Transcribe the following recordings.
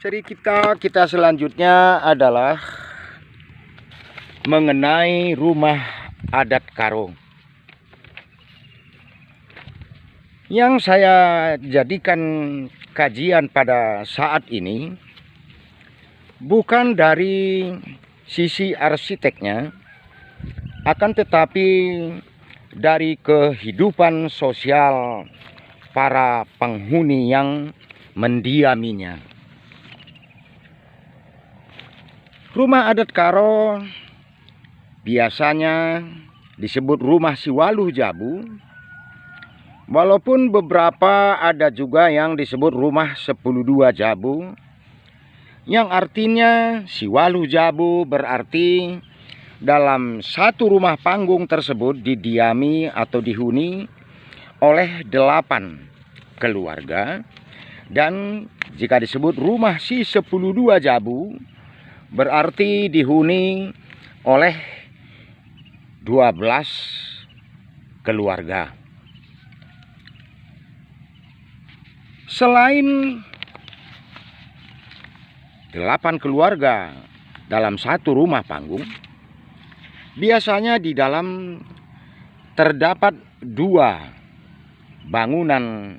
Materi kita selanjutnya adalah mengenai rumah adat Karo. Yang saya jadikan kajian pada saat ini bukan dari sisi arsiteknya, akan tetapi dari kehidupan sosial para penghuni yang mendiaminya. Rumah adat Karo biasanya disebut rumah Siwaluh Jabu, walaupun beberapa ada juga yang disebut rumah 10-2 Jabu, yang artinya Siwaluh Jabu berarti dalam satu rumah panggung tersebut didiami atau dihuni oleh 8 keluarga. Dan jika disebut rumah si 10-2 Jabu berarti dihuni oleh 12 keluarga. Selain 8 keluarga dalam satu rumah panggung, biasanya di dalam terdapat 2 bangunan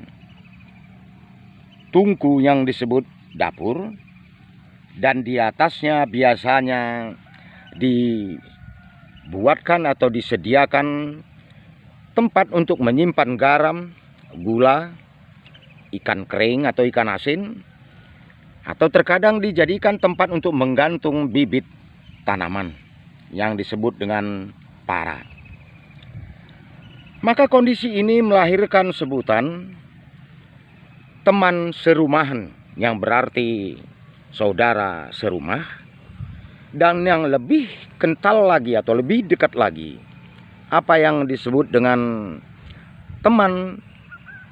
tungku yang disebut dapur, dan di atasnya biasanya dibuatkan atau disediakan tempat untuk menyimpan garam, gula, ikan kering atau ikan asin, atau terkadang dijadikan tempat untuk menggantung bibit tanaman yang disebut dengan para. Maka kondisi ini melahirkan sebutan teman serumahan, yang berarti saudara serumah, dan yang lebih kental lagi atau lebih dekat lagi, apa yang disebut dengan teman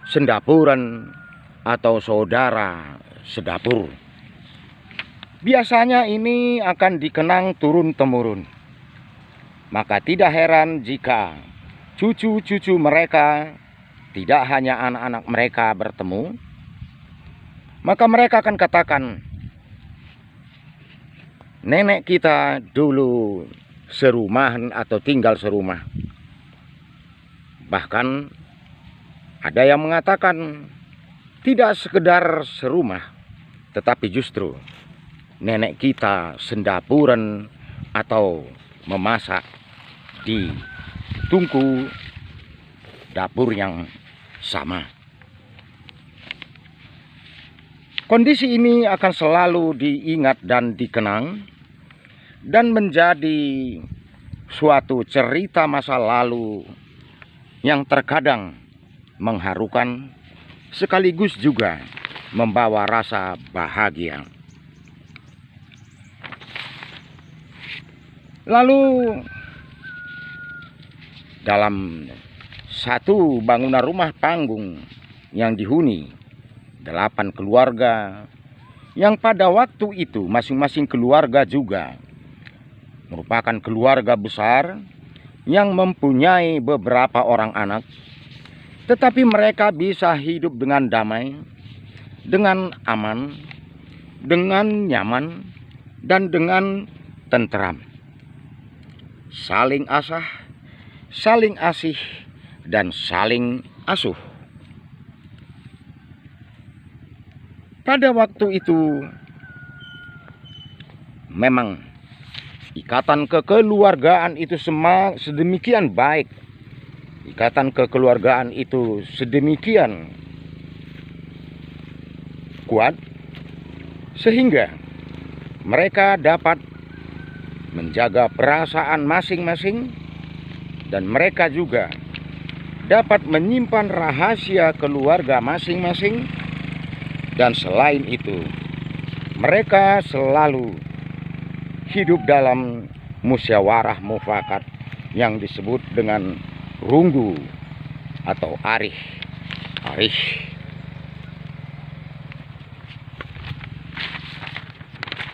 sendapuran atau saudara sedapur. Biasanya ini akan dikenang turun-temurun. Maka tidak heran jika cucu-cucu mereka, tidak hanya anak-anak mereka bertemu, maka mereka akan katakan, nenek kita dulu serumahan atau tinggal serumah. Bahkan ada yang mengatakan tidak sekedar serumah, tetapi justru nenek kita sendapuran atau memasak di tungku dapur yang sama. Kondisi ini akan selalu diingat dan dikenang, dan menjadi suatu cerita masa lalu yang terkadang mengharukan sekaligus juga membawa rasa bahagia. Lalu dalam satu bangunan rumah panggung yang dihuni 8 keluarga, yang pada waktu itu masing-masing keluarga juga merupakan keluarga besar yang mempunyai beberapa orang anak, tetapi mereka bisa hidup dengan damai, dengan aman, dengan nyaman, dan dengan tentram. Saling asah, saling asih, dan saling asuh. Pada waktu itu memang ikatan kekeluargaan itu sedemikian baik. Ikatan kekeluargaan itu sedemikian kuat sehingga mereka dapat menjaga perasaan masing-masing, dan mereka juga dapat menyimpan rahasia keluarga masing-masing. Dan selain itu, mereka selalu hidup dalam musyawarah mufakat yang disebut dengan runggu atau arih.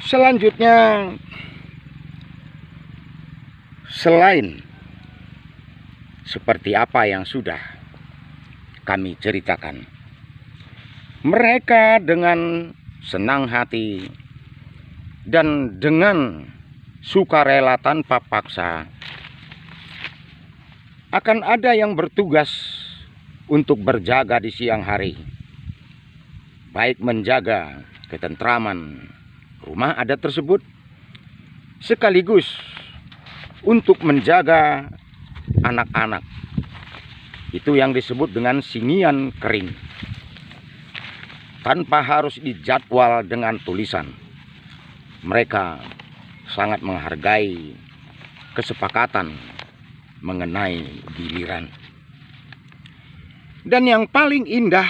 Selanjutnya, selain seperti apa yang sudah kami ceritakan, mereka dengan senang hati, dan dengan sukarela tanpa paksa. Akan ada yang bertugas untuk berjaga di siang hari, baik menjaga ketentraman rumah adat tersebut, sekaligus untuk menjaga anak-anak. Itu yang disebut dengan singian kering. Tanpa harus dijadwal dengan tulisan, mereka sangat menghargai kesepakatan mengenai giliran. Dan yang paling indah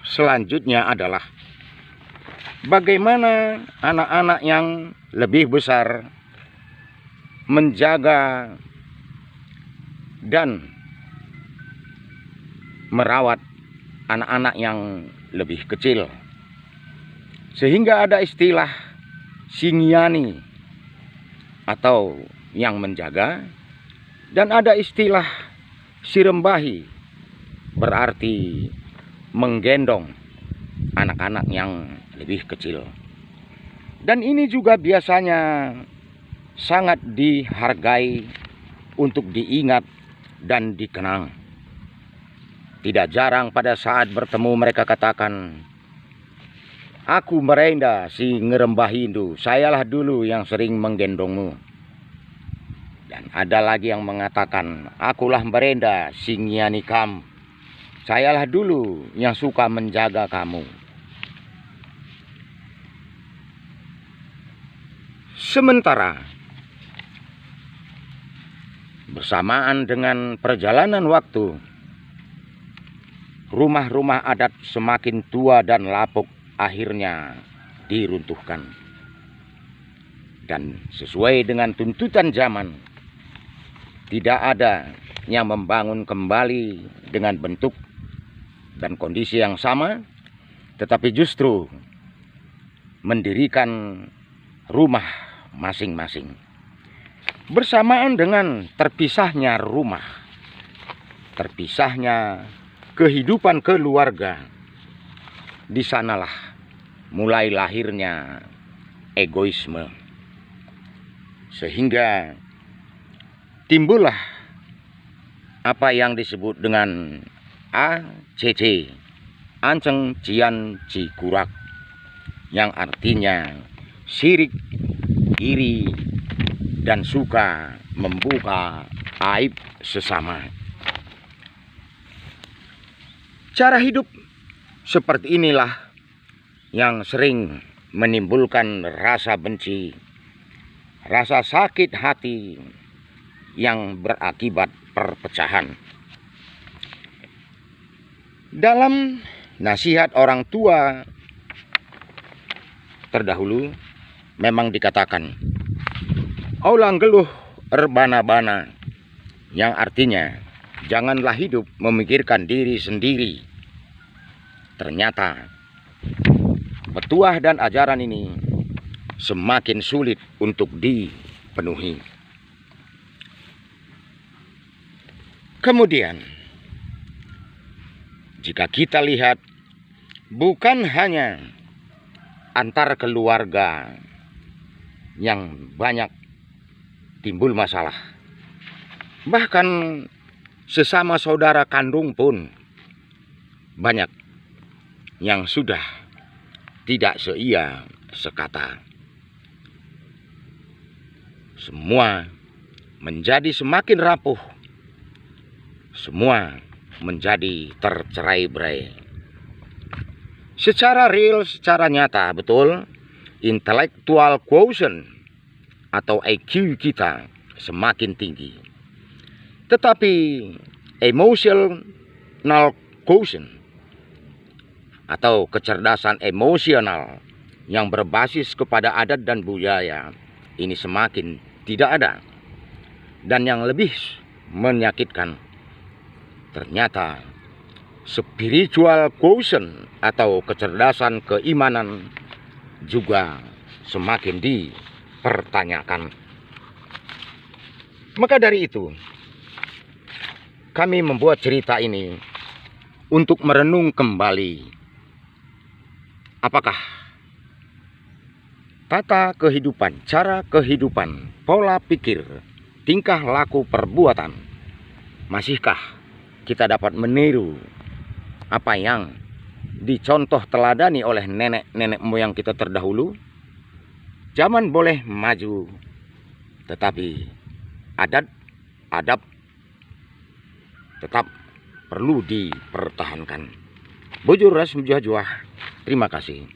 selanjutnya adalah bagaimana anak-anak yang lebih besar menjaga dan merawat anak-anak yang lebih kecil. Sehingga ada istilah singiani atau yang menjaga, dan ada istilah sirembahi, berarti menggendong anak-anak yang lebih kecil. Dan ini juga biasanya sangat dihargai untuk diingat dan dikenang. Tidak jarang pada saat bertemu mereka katakan, "Aku merenda si ngerembahindu, sayalah dulu yang sering menggendongmu." Dan ada lagi yang mengatakan, "Akulah merenda si ngianikam, sayalah dulu yang suka menjaga kamu." Sementara bersamaan dengan perjalanan waktu, rumah-rumah adat semakin tua dan lapuk akhirnya diruntuhkan. Dan sesuai dengan tuntutan zaman, tidak ada yang membangun kembali dengan bentuk dan kondisi yang sama, tetapi justru mendirikan rumah masing-masing. Bersamaan dengan terpisahnya rumah, terpisahnya kehidupan keluarga, di sanalah mulai lahirnya egoisme. Sehingga timbullah apa yang disebut dengan ACC, Anceng Cian Cikurak, yang artinya sirik, iri, dan suka membuka aib sesama. Cara hidup seperti inilah yang sering menimbulkan rasa benci, rasa sakit hati yang berakibat perpecahan. Dalam nasihat orang tua terdahulu memang dikatakan, "Aulang geluh erbana-bana," yang artinya janganlah hidup memikirkan diri sendiri. Ternyata petuah dan ajaran ini semakin sulit untuk dipenuhi. Kemudian, jika kita lihat, bukan hanya antar keluarga yang banyak timbul masalah, bahkan sesama saudara kandung pun banyak yang sudah tidak seia sekata. Semua menjadi semakin rapuh, semua menjadi tercerai-berai. Secara real, secara nyata, betul, intellectual quotient atau IQ kita semakin tinggi. Tetapi emotional quotient atau kecerdasan emosional yang berbasis kepada adat dan budaya ini semakin tidak ada. Dan yang lebih menyakitkan, ternyata spiritual quotient atau kecerdasan keimanan juga semakin dipertanyakan. Maka dari itu, kami membuat cerita ini untuk merenung kembali, apakah tata kehidupan, cara kehidupan, pola pikir, tingkah laku perbuatan. Masihkah kita dapat meniru apa yang dicontoh teladani oleh nenek-nenek moyang kita terdahulu? Zaman boleh maju, tetapi adab tetap perlu dipertahankan. Bujur ras mujah juah. Terima kasih.